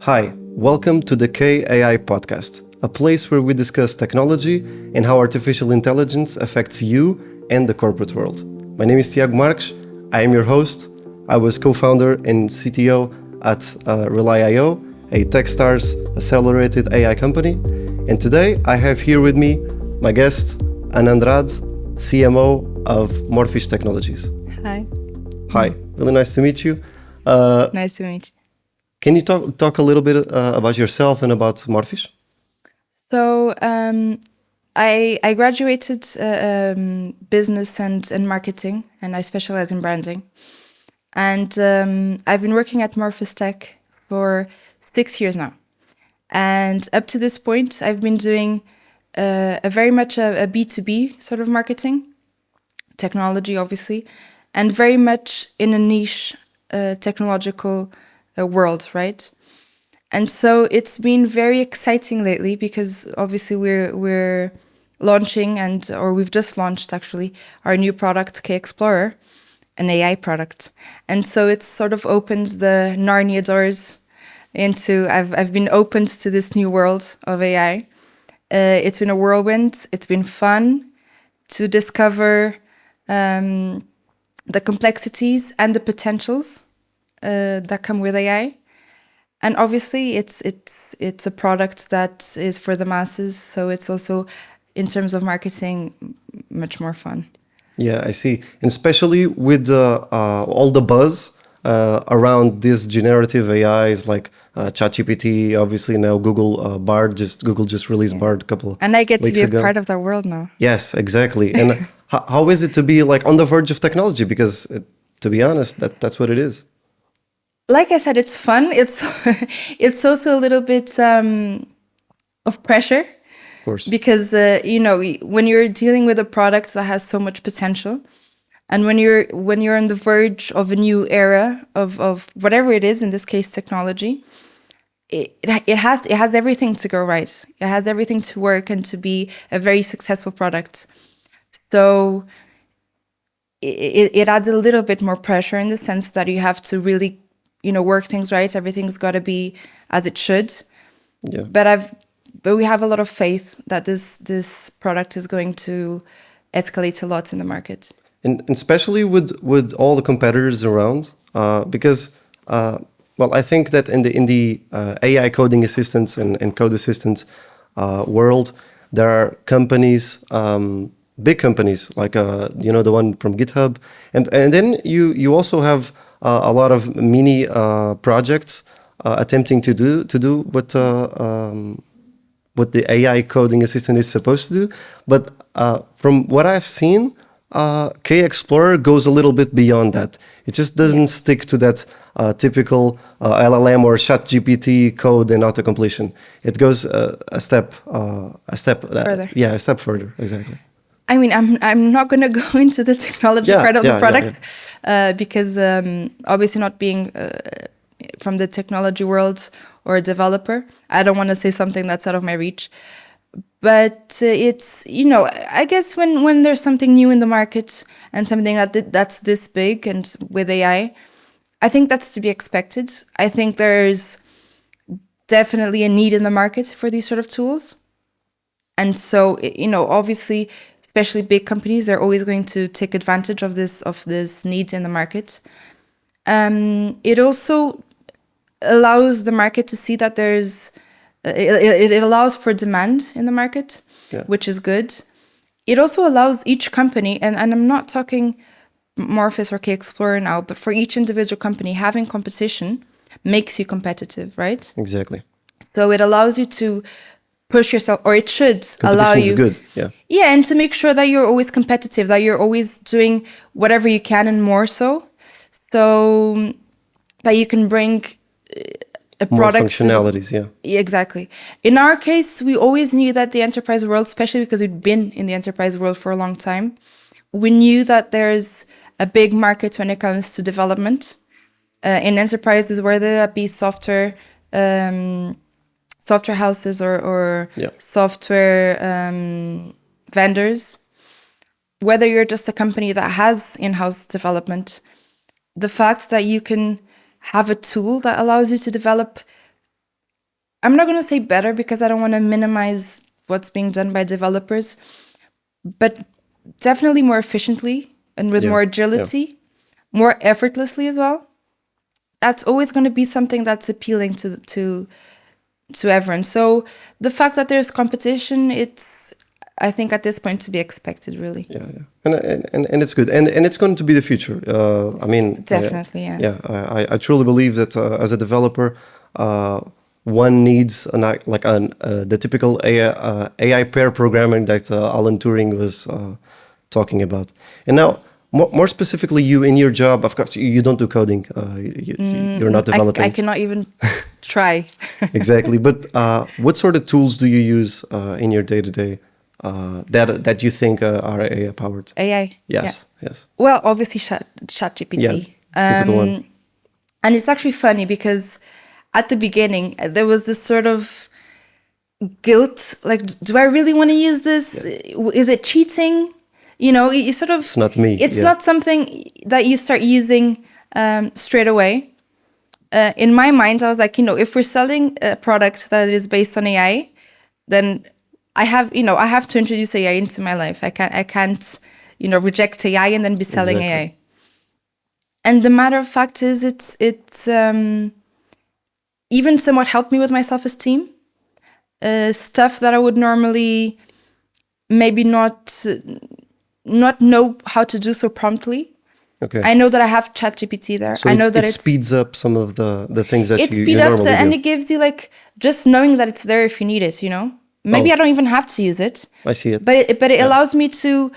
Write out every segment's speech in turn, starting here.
Hi, welcome to the K.AI Podcast, a place where we discuss technology and how artificial intelligence affects you and the corporate world. My name is Tiago Marques. I am your host. I was co-founder and CTO at Rely.io, a Techstars accelerated AI company. And today I have here with me my guest, Ana Andrade, CMO of Morphish Technologies. Hi. Hi, really nice to meet you. Nice to meet you. Can you talk a little bit about yourself and about Morphish? So I graduated business and marketing, and I specialize in branding. And I've been working at Morphish Tech for 6 years now. And up to this point, I've been doing a very much a B2B sort of marketing, technology obviously, and very much in a niche technological world, right? And so it's been very exciting lately because obviously we're launching or we've just launched actually our new product, K Explorer, an AI product. And so it sort of opens the Narnia doors into, I've been opened to this new world of AI. It's been a whirlwind. It's been fun to discover the complexities and the potentials that come with AI. And obviously it's a product that is for the masses, so it's also, in terms of marketing, much more fun. Yeah, I see. And especially with all the buzz around these generative AIs like ChatGPT, obviously now Google Google just released Bard a couple And I get to be ago. a part of that world now. Yes, exactly. And how is it to be like on the verge of technology? Because to be honest, that's what it is. Like I said, it's fun. It's also a little bit of pressure. Of course. Because when you're dealing with a product that has so much potential, and when you're on the verge of a new era of whatever it is, in this case technology, it has everything to go right. It has everything to work and to be a very successful product. So it adds a little bit more pressure in the sense that you have to really work things right. Everything's got to be as it should. Yeah. But we have a lot of faith that this product is going to escalate a lot in the market. And especially with all the competitors around, because I think that in the AI coding assistants and code assistants world, there are companies, big companies like the one from GitHub, and then you also have a lot of mini projects attempting to do what the AI coding assistant is supposed to do. But from what I've seen, K Explorer goes a little bit beyond that. It just doesn't stick to that typical LLM or ChatGPT code and autocompletion. It goes a step further. Yeah, a step further, exactly. I mean, I'm not going to go into the technology part of the product because obviously not being from the technology world or a developer, I don't want to say something that's out of my reach. But it's, I guess when there's something new in the market and something that's this big and with AI, I think that's to be expected. I think there's definitely a need in the market for these sort of tools. And so, obviously, especially big companies, they're always going to take advantage of this need in the market. It also allows the market to see that it allows for demand in the market, which is good. It also allows each company, and I'm not talking Morphish or K Explorer now, but for each individual company, having competition makes you competitive, right? Exactly. So it allows you to push yourself, or it should allow you. Competition is good, yeah, and to make sure that you're always competitive, that you're always doing whatever you can and more so that you can bring a more product. Functionalities, Exactly. In our case, we always knew that the enterprise world, especially because we'd been in the enterprise world for a long time, we knew that there's a big market when it comes to development in enterprises, whether that be software houses or software vendors, whether you're just a company that has in-house development, the fact that you can have a tool that allows you to develop I'm not going to say better because I don't want to minimize what's being done by developers, but definitely more efficiently and with more agility, more effortlessly as well. That's always going to be something that's appealing to everyone. So the fact that there's competition, it's, I think at this point, to be expected, really. Yeah. And it's good, and it's going to be the future. I mean, definitely, I truly believe that as a developer, one needs the typical AI pair programming that Alan Turing was talking about. And now, more specifically, you in your job, of course, you don't do coding. You're not developing. I cannot even try. Exactly. But what sort of tools do you use in your day-to-day that you think are AI powered? AI. Yes. Well, obviously, ChatGPT. Yeah, typical one. And it's actually funny because at the beginning there was this sort of guilt, like, do I really want to use this? Is it cheating? You know, you sort of. It's not me. It's not something that you start using straight away. In my mind, I was like, if we're selling a product that is based on AI, then I have to introduce AI into my life. I can't, reject AI and then be selling AI. And the matter of fact is, it's even somewhat helped me with my self-esteem. Stuff that I would normally maybe not know how to do so promptly. Okay. I know that I have ChatGPT there. So I know that it speeds up some of the things that you normally do. It speeds up and it gives you just knowing that it's there if you need it. Maybe I don't even have to use it. I see it. But it allows me to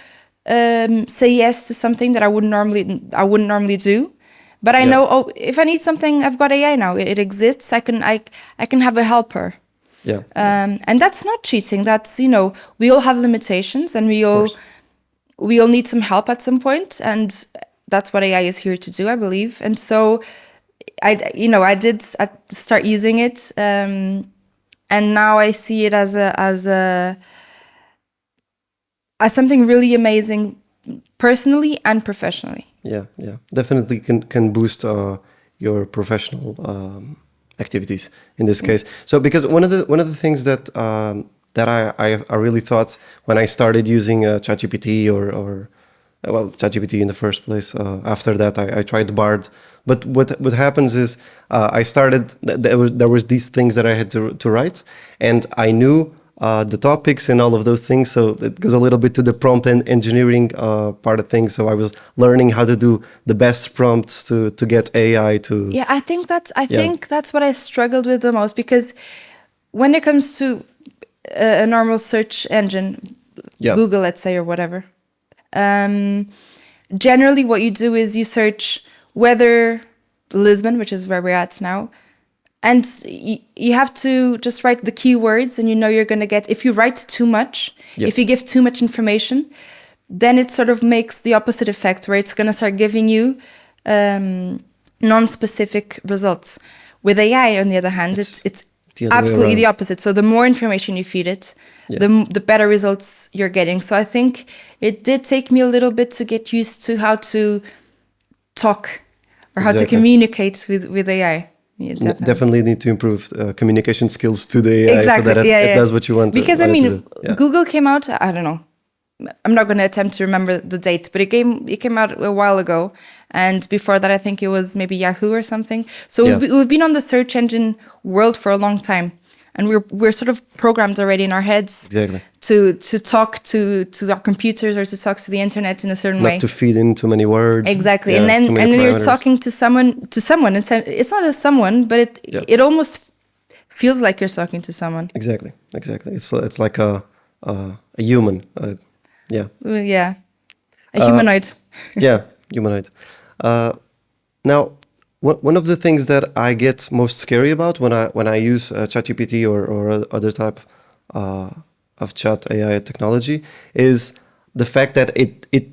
say yes to something that I wouldn't normally do. But I know, if I need something, I've got AI now. It exists. I can have a helper. Yeah. And that's not cheating. That's we all have limitations, and we all need some help at some point, and that's what AI is here to do, I believe. And so I did start using it, and now I see it as something really amazing, personally and professionally. Yeah, definitely can boost your professional activities in this case. So because one of the things that I really thought when I started using ChatGPT or ChatGPT in the first place. After that, I tried Bard. But what happens is I started. There was these things that I had to write, and I knew the topics and all of those things. So it goes a little bit to the prompt and engineering part of things. So I was learning how to do the best prompts to get AI to. Yeah, I think that's what I struggled with the most, because when it comes to a normal search engine, Google, let's say, or whatever. Generally what you do is you search weather Lisbon, which is where we're at now, and you have to just write the keywords, and you're going to get, if you write too much, if you give too much information, then it sort of makes the opposite effect, where it's going to start giving you non-specific results. With AI, on the other hand, it's absolutely the opposite. So the more information you feed it, the better results you're getting. So I think it did take me a little bit to get used to how to talk or how to communicate with AI. Yeah, definitely need to improve communication skills to the AI so that it does what you want. Because Google came out, I don't know, I'm not going to attempt to remember the date, but it came out a while ago. And before that, I think it was maybe Yahoo or something. So we've been on the search engine world for a long time, and we're sort of programmed already in our heads to talk to our computers or to talk to the internet in a certain way. Not to feed in too many words. Exactly, and then you're talking to someone. It's not a someone, but it almost feels like you're talking to someone. Exactly. It's like a human. A humanoid. Humanoid. Now, one of the things that I get most scary about when I use ChatGPT or other type of chat AI technology is the fact that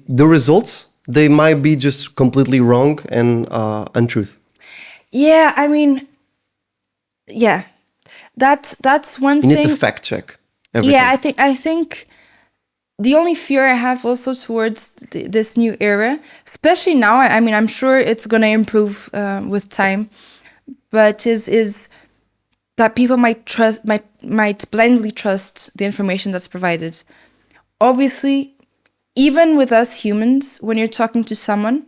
the results, they might be just completely wrong and untruth. Yeah, I mean, that's one thing. You need to fact check everything. Yeah, I think the only fear I have also towards this new era, especially now, I mean, I'm sure it's going to improve with time, but is that people might blindly trust the information that's provided. Obviously, even with us humans, when you're talking to someone,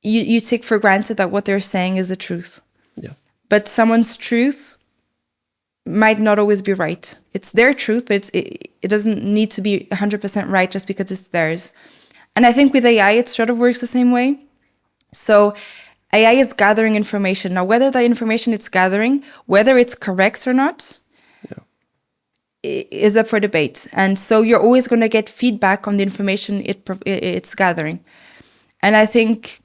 you take for granted that what they're saying is the truth. Yeah. But someone's truth might not always be right. It's their truth, but it doesn't need to be 100% right just because it's theirs. And I think with AI, it sort of works the same way. So AI is gathering information. Now, whether that information it's gathering, whether it's correct or not, is up for debate. And so you're always going to get feedback on the information it's gathering. And I think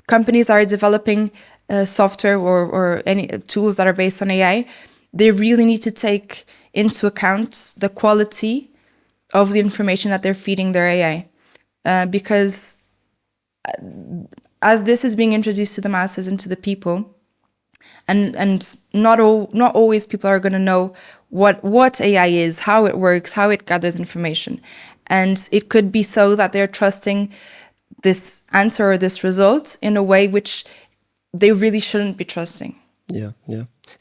companies are developing software or any tools that are based on AI. They really need to take into account the quality of the information that they're feeding their AI. Because as this is being introduced to the masses and to the people, and not always people are going to know what AI is, how it works, how it gathers information. And it could be so that they're trusting this answer or this result in a way which they really shouldn't be trusting. Yeah.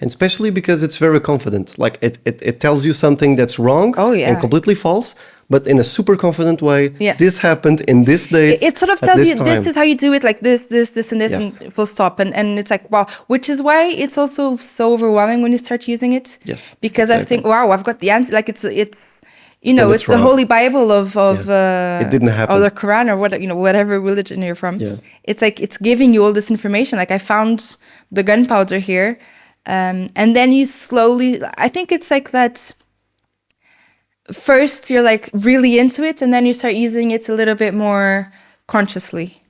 And especially because it's very confident. Like it tells you something that's wrong and completely false, but in a super confident way. Yeah. This happened in this date. It sort of tells you this is how you do it, like this, and this, and full stop. And it's like, wow, which is why it's also so overwhelming when you start using it. Yes. Because I think, wow, I've got the answer. Like it's it's the Holy Bible of it didn't happen. or the Quran or whatever religion you're from. Yeah. It's like it's giving you all this information. Like I found the gunpowder here. And then you slowly, I think it's like that. First, you're like really into it, and then you start using it a little bit more consciously.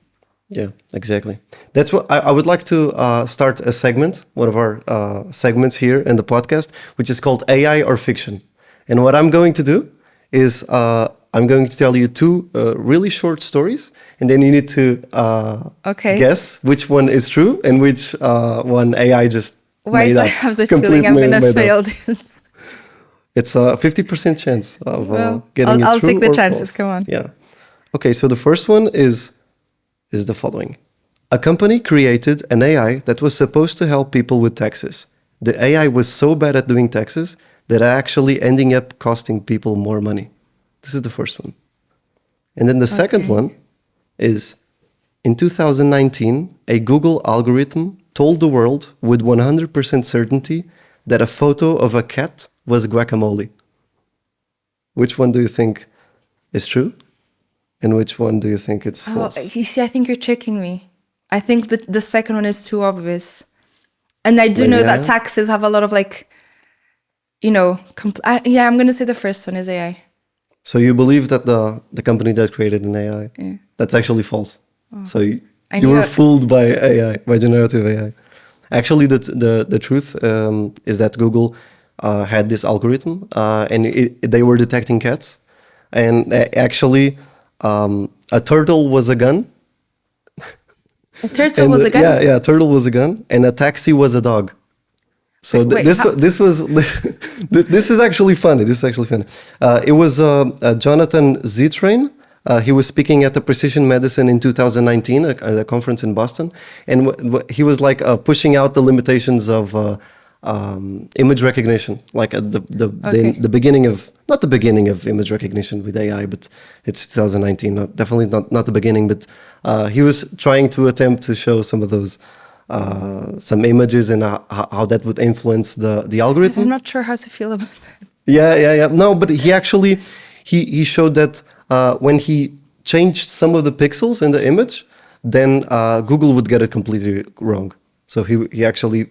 Yeah, exactly. That's what I would like to start a segment, one of our segments here in the podcast, which is called AI or Fiction. And what I'm going to do is I'm going to tell you two really short stories, and then you need to guess which one is true and which one AI just Why do I have the feeling I'm going to fail this? It's a 50% chance of getting it true. I'll take the chances. False. Come on. Yeah. Okay, so the first one is the following. A company created an AI that was supposed to help people with taxes. The AI was so bad at doing taxes that actually ending up costing people more money. This is the first one. And then the second one is, in 2019, a Google algorithm told the world with 100% certainty that a photo of a cat was guacamole. Which one do you think is true? And which one do you think it's false? You see, I think you're tricking me. I think that the second one is too obvious. And I do know that taxes have a lot of I'm going to say the first one is AI. So you believe that the company that created an AI, that's actually false. Oh. So you were fooled by AI, by generative AI. Actually, the truth is that Google had this algorithm, and they were detecting cats. And actually, a turtle was a gun. A turtle was a gun? Yeah, a turtle was a gun, and a taxi was a dog. So this is actually funny. It was Jonathan Zittrain. He was speaking at the Precision Medicine in 2019, at a conference in Boston, and he was pushing out the limitations of image recognition, like at the beginning of, not the beginning of image recognition with AI, but it's 2019, definitely not the beginning, but he was trying to attempt to show some of those some images and how that would influence the algorithm. I'm not sure how to feel about that. Yeah. No, but he actually he showed that when he changed some of the pixels in the image, then Google would get it completely wrong. So he actually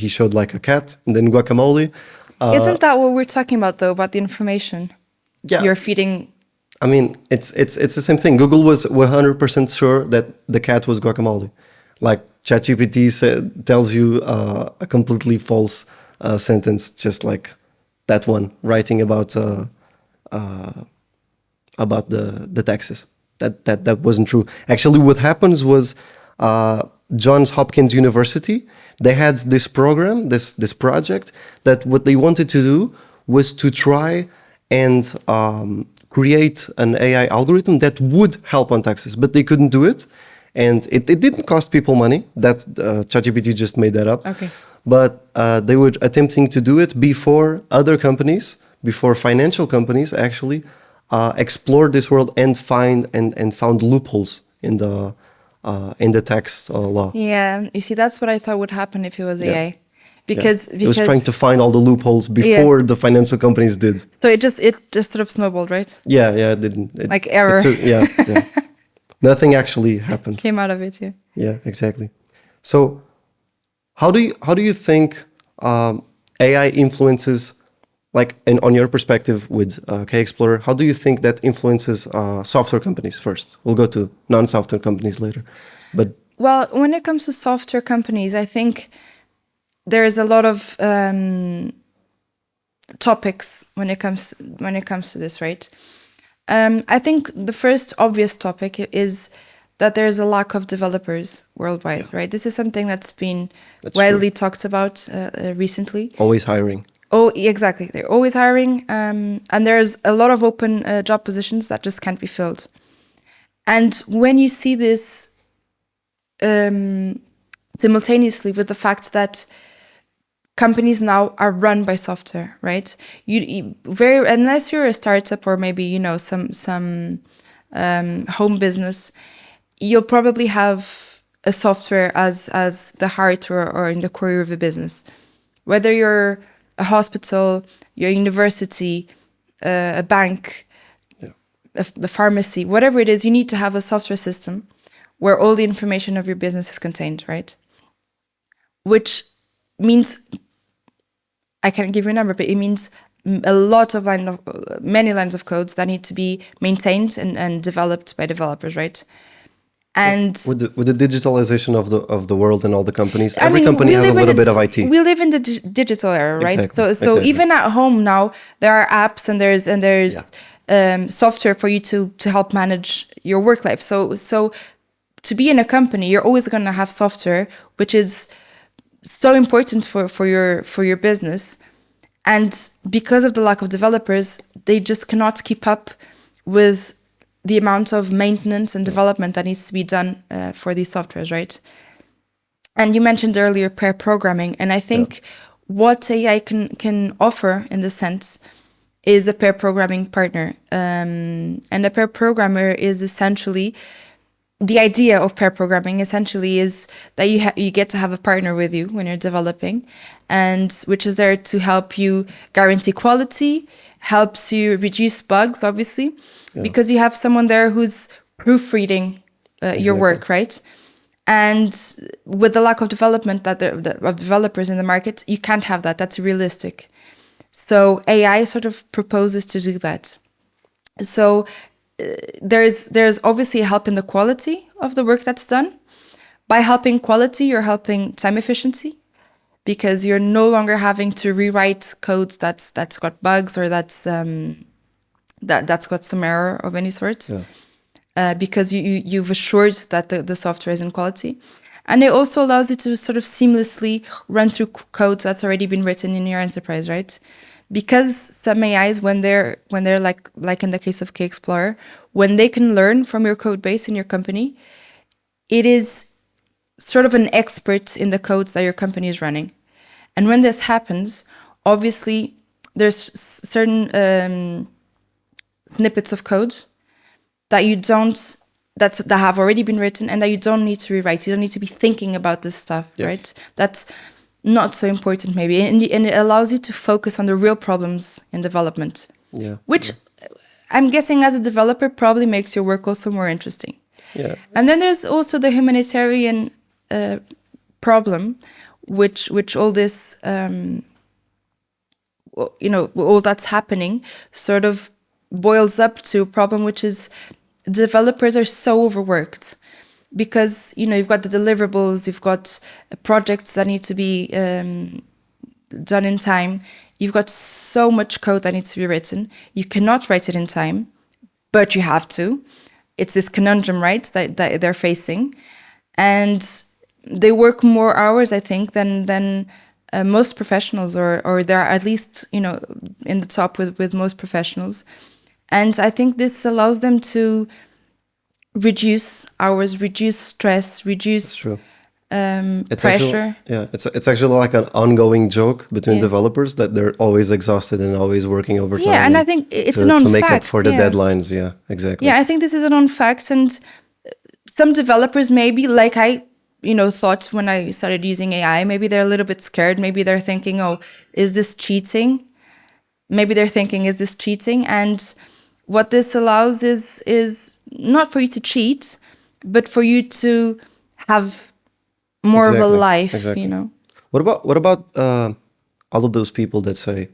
showed like a cat and then guacamole. Isn't that what we're talking about though? About the information? Yeah. You're feeding. I mean, it's the same thing. Google was 100% sure that the cat was guacamole. Like ChatGPT tells you a completely false sentence, just like that one, writing about the taxes. That wasn't true. Actually, what happens was Johns Hopkins University, they had this program, this project, that what they wanted to do was to try and create an AI algorithm that would help on taxes, but they couldn't do it. And it didn't cost people money. That ChatGPT just made that up. Okay. But they were attempting to do it before other companies, before financial companies actually explored this world and found loopholes in the tax law. Yeah, you see, that's what I thought would happen if it was AI, because it was trying to find all the loopholes before the financial companies did. So it just sort of snowballed, right? Yeah, it didn't. Like error. Yeah. Nothing actually happened. Came out of it, yeah. Yeah, exactly. So, how do you think AI influences, like, on your perspective with K-Explorer, how do you think that influences software companies first? We'll go to non-software companies later. But well, when it comes to software companies, I think there is a lot of topics when it comes to this, right? I think the first obvious topic is that there's a lack of developers worldwide, right? This is something that's been widely talked about recently. Always hiring. Oh, exactly. They're always hiring. And there's a lot of open job positions that just can't be filled. And when you see this simultaneously with the fact that companies now are run by software, right? You unless you're a startup or maybe some home business, you'll probably have a software as the heart or in the core of the business. Whether you're a hospital, your university, a bank, a pharmacy, whatever it is, you need to have a software system where all the information of your business is contained, right? Which means, I can't give you a number, but it means many lines of codes that need to be maintained and developed by developers, right? And with the digitalization of the world and all the companies, every company has a little bit of IT. We live in the digital era, right? Exactly. So even at home now, there are apps and there's software for you to help manage your work life. So to be in a company, you're always going to have software, which is so important for your business. And because of the lack of developers, they just cannot keep up with the amount of maintenance and development that needs to be done for these softwares, right? And you mentioned earlier pair programming, and I think what AI can offer in this sense is a pair programming partner. And a pair programmer is essentially, the idea of pair programming essentially is that you get to have a partner with you when you're developing, and which is there to help you guarantee quality, helps you reduce bugs, obviously, because you have someone there who's proofreading your work, right? And with the lack of development of developers in the market, you can't have that. That's realistic. So AI sort of proposes to do that. So there's obviously a help in the quality of the work that's done. By helping quality, you're helping time efficiency, because you're no longer having to rewrite codes that's got bugs or that's got some error of any sort, because you've assured that the software is in quality. And it also allows you to sort of seamlessly run through code that's already been written in your enterprise, right? Because some AIs, when they're like in the case of K-Explorer, when they can learn from your code base in your company, it is sort of an expert in the codes that your company is running. And when this happens, obviously there's certain snippets of code that that have already been written and that you don't need to rewrite. You don't need to be thinking about this stuff, right? That's not so important maybe. And it allows you to focus on the real problems in development, which I'm guessing as a developer probably makes your work also more interesting. Yeah. And then there's also the humanitarian problem, which all this, all that's happening sort of boils up to a problem, which is developers are so overworked. Because, you've got the deliverables, you've got projects that need to be done in time. You've got so much code that needs to be written. You cannot write it in time, but you have to. It's this conundrum, right, that they're facing. And they work more hours, I think, than most professionals, or they're at least, in the top with most professionals. And I think this allows them to reduce hours, reduce stress, reduce True. Pressure. Actually, it's actually like an ongoing joke between developers that they're always exhausted and always working overtime. Yeah, and I think it's a known fact to make up fact, for the deadlines. Yeah, exactly. Yeah, I think this is a known fact, and some developers maybe, like I, thought when I started using AI, maybe they're a little bit scared. Maybe they're thinking, "Oh, is this cheating?" Maybe they're thinking, "Is this cheating?" And what this allows is not for you to cheat, but for you to have more of a life. Exactly. What about all of those people that say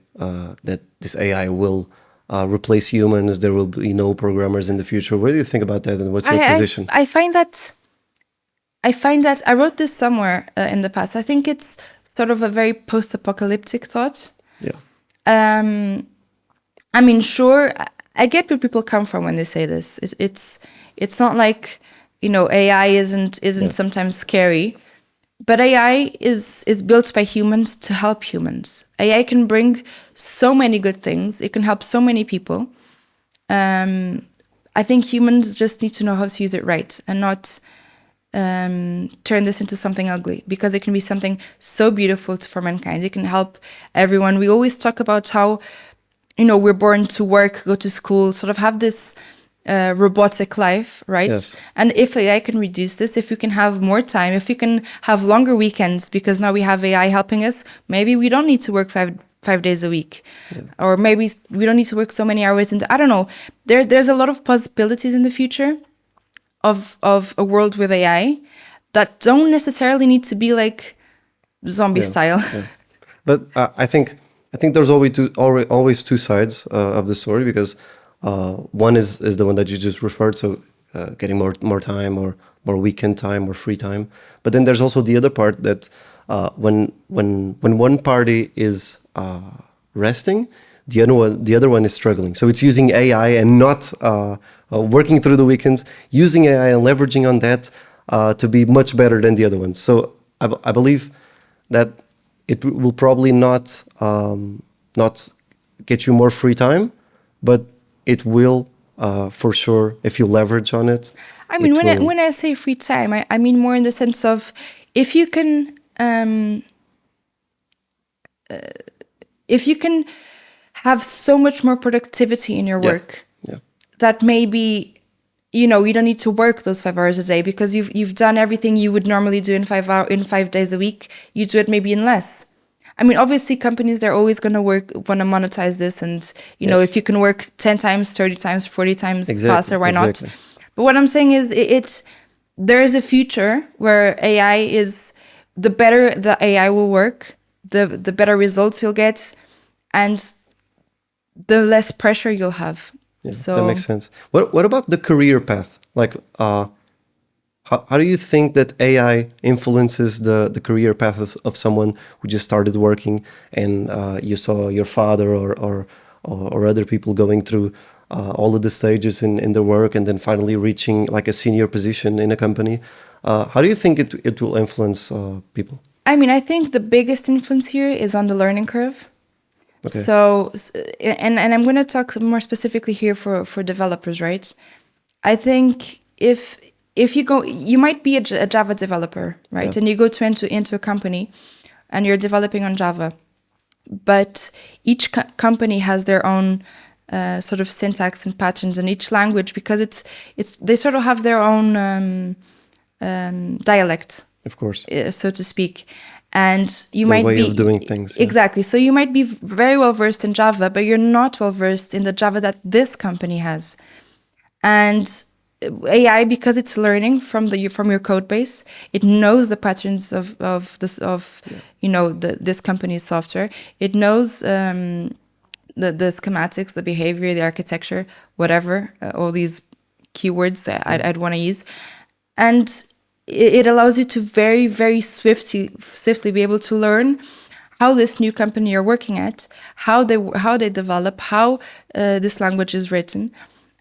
that this AI will replace humans? There will be no programmers in the future. What do you think about that, and what's your position? I find that I wrote this somewhere in the past. I think it's sort of a very post-apocalyptic thought. Yeah. I mean, sure, I get where people come from when they say this. It's not like AI isn't sometimes scary. But AI is built by humans to help humans. AI can bring so many good things. It can help so many people. I think humans just need to know how to use it right and not turn this into something ugly, because it can be something so beautiful for mankind. It can help everyone. We always talk about how, we're born to work, go to school, sort of have this robotic life, right? Yes. And if AI can reduce this, if we can have more time, if we can have longer weekends, because now we have AI helping us, maybe we don't need to work five days a week, or maybe we don't need to work so many hours. I don't know. There's a lot of possibilities in the future of a world with AI that don't necessarily need to be like zombie style. Yeah. But I think there's always two sides of the story, because one is the one that you just referred, so getting more time, or more weekend time, or free time. But then there's also the other part that when one party is resting, the other one is struggling. So it's using AI and not working through the weekends, using AI and leveraging on that to be much better than the other ones. So I believe that it will probably not get you more free time, but it will, for sure, if you leverage on it. I mean, when I say free time, I mean more in the sense of if you can have so much more productivity in your work, that maybe you don't need to work those 5 hours a day, because you've done everything you would normally do in 5 days a week. You do it maybe in less. I mean, obviously, companies, they're always going to want to monetize this. And, if you can work 10 times, 30 times, 40 times faster, why not? But what I'm saying is there is a future where AI is, the better the AI will work, the better results you'll get, and the less pressure you'll have. Yeah, so that makes sense. What about the career path? Like, how do you think that AI influences the career path of someone who just started working, and you saw your father or other people going through all of the stages in their work, and then finally reaching like a senior position in a company? How do you think it will influence people? I mean, I think the biggest influence here is on the learning curve. Okay. So, and I'm going to talk more specifically here for developers, right? I think if you might be a Java developer, right? Yeah. And you go into a company and you're developing on Java, but each company has their own sort of syntax and patterns in each language, because they sort of have their own dialect, of course, so to speak. And you might be way of doing things. Exactly. So you might be very well versed in Java, but you're not well versed in the Java that this company has. And AI, because it's learning from your code base, it knows the patterns of this company's software. It knows the schematics, the behavior, the architecture, whatever, all these keywords that I'd want to use, and it allows you to very, very swiftly be able to learn how this new company you're working at, how they develop, how this language is written.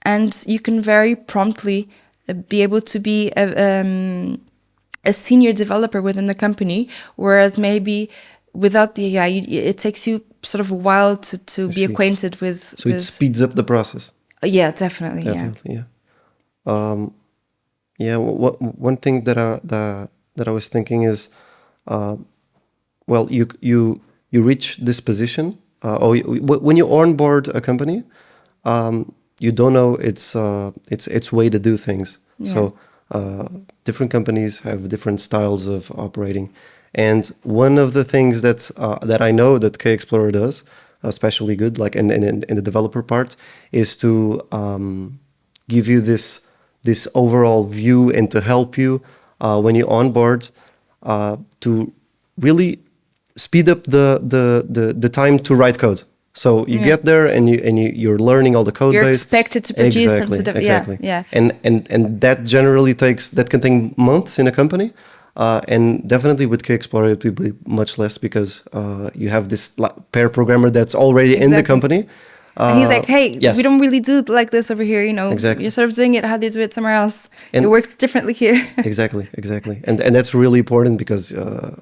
And you can very promptly be able to be a senior developer within the company, whereas maybe without the AI, it takes you sort of a while to be acquainted with. So it speeds up the process. Yeah, definitely. Yeah. Yeah, one thing that I was thinking is, well, you reach this position, when you onboard a company, you don't know its way to do things. Yeah. So different companies have different styles of operating, and one of the things that I know that K-Explorer does especially good, like in the developer part, is to give you this overall view and to help you when you onboard to really speed up the time to write code. So you get there and you're learning all the code you're base. expected to produce Exactly. yeah. And that generally that can take months in a company. And definitely with K-Explorer, it will be much less because you have this pair programmer that's already in the company. And he's like, hey, yes. we don't really do it like this over here, you know. Exactly. You're sort of doing it how they do it somewhere else. And it works differently here. Exactly. And that's really important because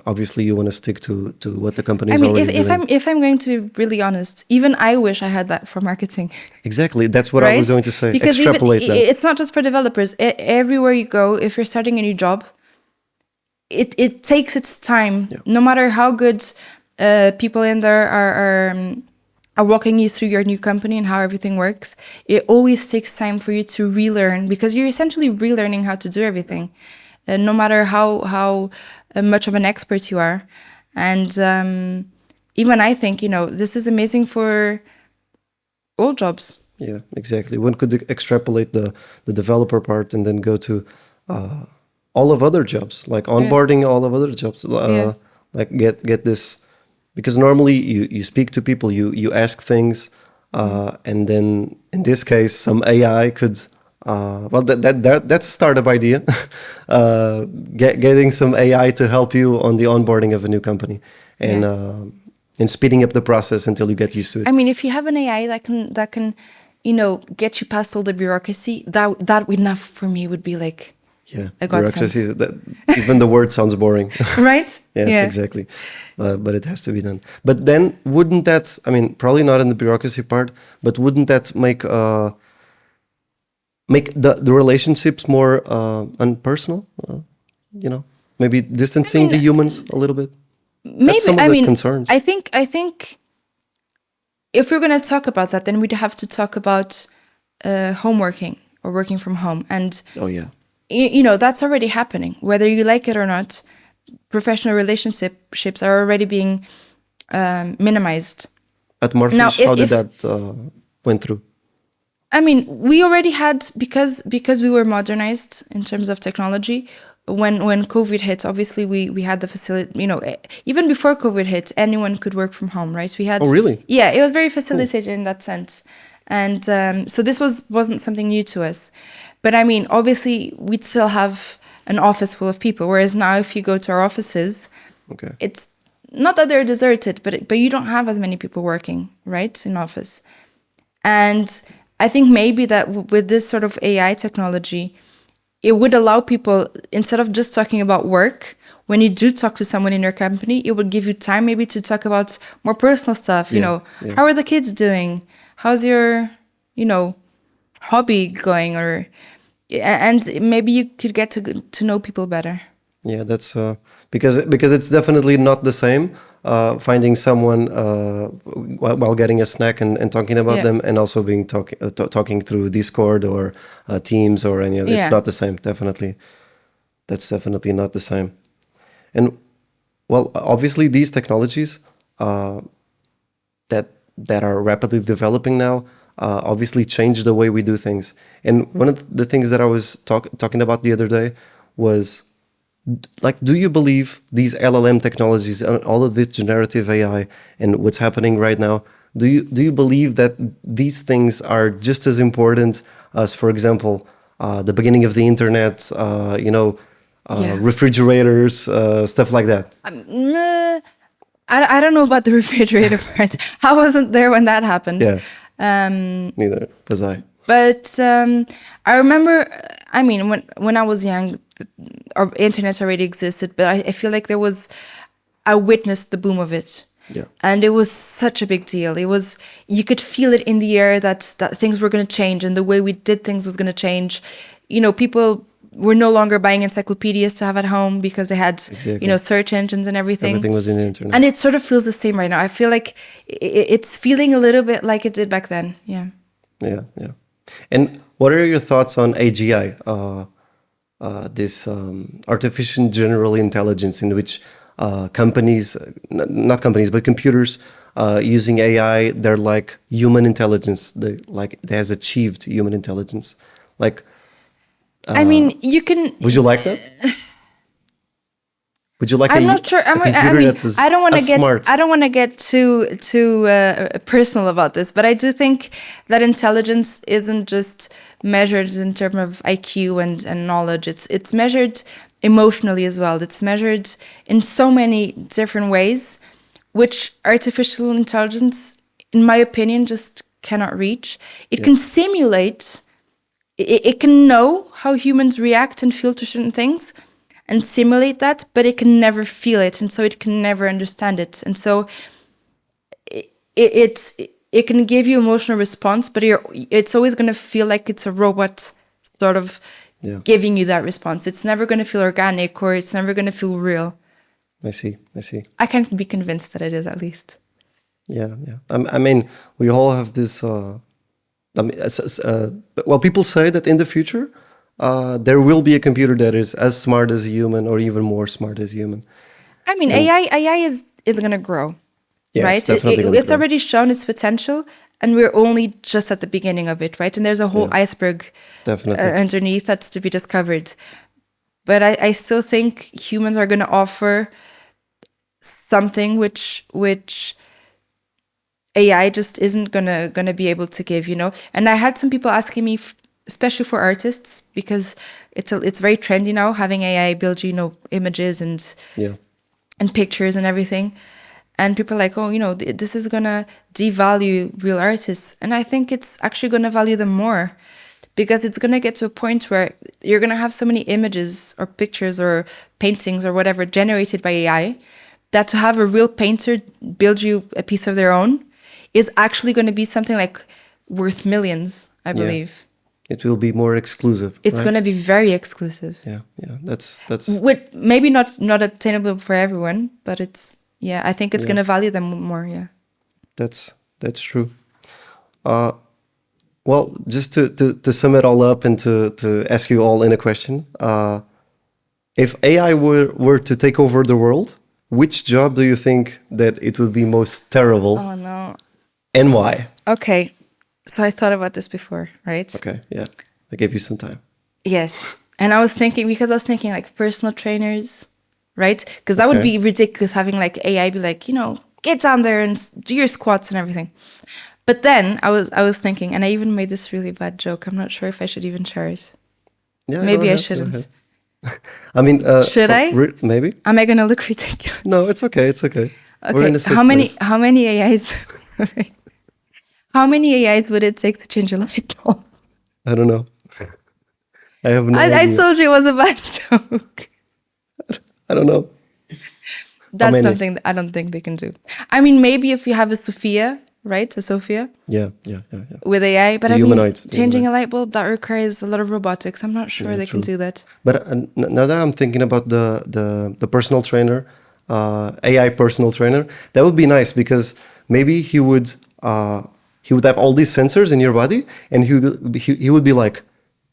obviously you want to stick to what the company is already doing. If I'm going to be really honest, even I wish I had that for marketing. Exactly. That's what I was going to say. Because extrapolate that. It's not just for developers. Everywhere you go, if you're starting a new job, it takes its time. Yeah. No matter how good people in there are walking you through your new company and how everything works, it always takes time for you to relearn, because you're essentially relearning how to do everything, no matter how much of an expert you are. And even I think, you know, this is amazing for all jobs. Yeah, exactly. One could extrapolate the developer part and then go to all of other jobs, like onboarding all of other jobs, like get this. Because normally you speak to people, you ask things, and then in this case, some AI could, that's a startup idea, getting some AI to help you on the onboarding of a new company and speeding up the process until you get used to it. I mean, if you have an AI that can, you know, get you past all the bureaucracy, that enough for me would be like. Yeah, bureaucracy. Even the word sounds boring. Right? Yes, exactly. But it has to be done. But then wouldn't that, I mean, probably not in the bureaucracy part, but wouldn't that make the relationships more unpersonal? You know, maybe distancing the humans a little bit? Maybe. That's some of the concerns. I think if we're going to talk about that, then we'd have to talk about home working or working from home. And oh, yeah. You know, that's already happening. Whether you like it or not, professional relationships are already being minimized. At Murphy's, how did that went through? I mean, we already had, because we were modernized in terms of technology. When COVID hit, obviously we had the facility. You know, even before COVID hit, anyone could work from home, right? We had. Oh, really? Yeah, it was very facilitated in that sense, and so this wasn't something new to us. But I mean, obviously, we'd still have an office full of people. Whereas now, if you go to our offices, it's not that they're deserted, but you don't have as many people working, right, in office. And I think maybe that with this sort of AI technology, it would allow people, instead of just talking about work, when you do talk to someone in your company, it would give you time maybe to talk about more personal stuff. You know, how are the kids doing? How's your, you know, hobby going? And maybe you could get to know people better. Yeah, that's because it's definitely not the same finding someone while getting a snack and talking about them, and also being talking through Discord or Teams or any other. It's not the same. Definitely, that's definitely not the same. And well, obviously, these technologies that are rapidly developing now obviously change the way we do things. And one of the things that I was talking about the other day was, like, do you believe these LLM technologies and all of this generative AI and what's happening right now, do you believe that these things are just as important as, for example, the beginning of the internet, refrigerators, stuff like that? I don't know about the refrigerator part. I wasn't there when that happened. Yeah. Neither was I. But I remember, I mean, when I was young, our internet already existed, but I feel like I witnessed the boom of it. Yeah. And it was such a big deal. You could feel it in the air that things were going to change and the way we did things was going to change. You know, people we're no longer buying encyclopedias to have at home because they had, search engines and everything. Everything was in the internet. And it sort of feels the same right now. I feel like it's feeling a little bit like it did back then. Yeah. Yeah. And what are your thoughts on AGI? This artificial general intelligence, in which companies, not companies, but computers using AI, they're like human intelligence. They has achieved human intelligence. Like, I mean, you can. Would you like that? Would you like? I'm not sure. I don't want to get too personal about this, but I do think that intelligence isn't just measured in terms of IQ and knowledge. It's measured emotionally as well. It's measured in so many different ways, which artificial intelligence, in my opinion, just cannot reach. It can simulate. It can know how humans react and feel to certain things and simulate that, but it can never feel it, and so it can never understand it. And so it can give you emotional response, but it's always going to feel like it's a robot sort of giving you that response. It's never going to feel organic, or it's never going to feel real. I see. I can't be convinced that it is, at least. Yeah. I mean, we all have this... well, people say that in the future, there will be a computer that is as smart as a human, or even more smart as human. I mean, AI is going to grow, right? It's already shown its potential, and we're only just at the beginning of it, right? And there's a whole iceberg underneath that's to be discovered. But I still think humans are going to offer something which AI just isn't gonna be able to give, And I had some people asking me, especially for artists, because it's very trendy now, having AI build images and pictures and everything. And people are like, this is gonna devalue real artists, and I think it's actually gonna value them more, because it's gonna get to a point where you're gonna have so many images or pictures or paintings or whatever generated by AI, that to have a real painter build you a piece of their own is actually going to be something like worth millions, I believe. It will be more exclusive. It's going to be very exclusive. Yeah. That's with maybe not obtainable for everyone, but I think it's going to value them more. Yeah. That's true. Well, just to sum it all up and to ask you all in a question, if AI were to take over the world, which job do you think that it would be most terrible? Oh no. And why? Okay, so I thought about this before, right? Okay, yeah. I gave you some time. Yes, and I was thinking like personal trainers, right? Because that would be ridiculous, having like AI be like, get down there and do your squats and everything. But then I was thinking, and I even made this really bad joke. I'm not sure if I should even share it. Yeah, maybe I shouldn't. I mean, should I? Maybe. Am I gonna look ridiculous? No, it's okay. Okay, how many AIs? How many AIs would it take to change a light bulb? I don't know. I have no idea. I told you it was a bad joke. I don't know. That's something that I don't think they can do. I mean, maybe if you have a Sophia, right? A Sophia. Yeah. With AI, but changing humanoid. a light bulb, that requires a lot of robotics. I'm not sure they can do that. But now that I'm thinking about the personal trainer, AI personal trainer, that would be nice, because maybe he would have all these sensors in your body, and he would be like,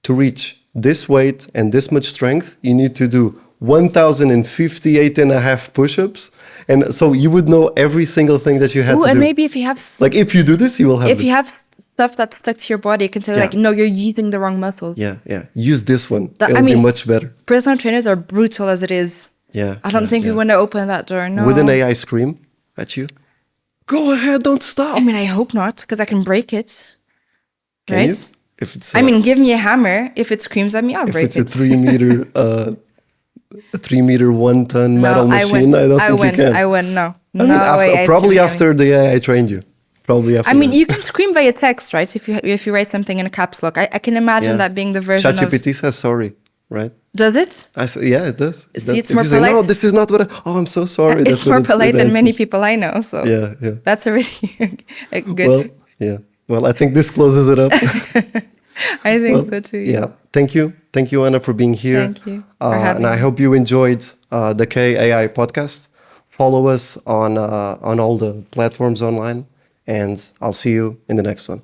to reach this weight and this much strength, you need to do 1,058.5 push-ups. And so you would know every single thing that you had to do. And maybe if you have... Like, if you do this, you will have... If you have stuff that's stuck to your body, you can say, like, no, you're using the wrong muscles. Yeah. Use this one. It'll be much better. Personal trainers are brutal as it is. Yeah. I don't think we want to open that door, no. Would an AI scream at you? Go ahead, don't stop. I mean, I hope not, because I can break it. Can right? You? If it's, give me a hammer. If it screams at me, I'll break it. If it's a 3 meter... a 3 meter, 1 ton metal machine. I don't think you can. I win. No. Probably after the AI trained you. Probably after. You can scream via text, right? If you write something in a caps lock, I can imagine that being the version. ChatGPT says sorry, right? Does it? Yeah, it does. See, it's more polite. No, this is not what. I'm so sorry. It's more polite than many people I know. So yeah. That's already good. Well, yeah. Well, I think this closes it up. I think so too. Yeah. Thank you, Ana, for being here. Thank you for having and I me. hope you enjoyed the K.AI podcast. Follow us on all the platforms online, and I'll see you in the next one.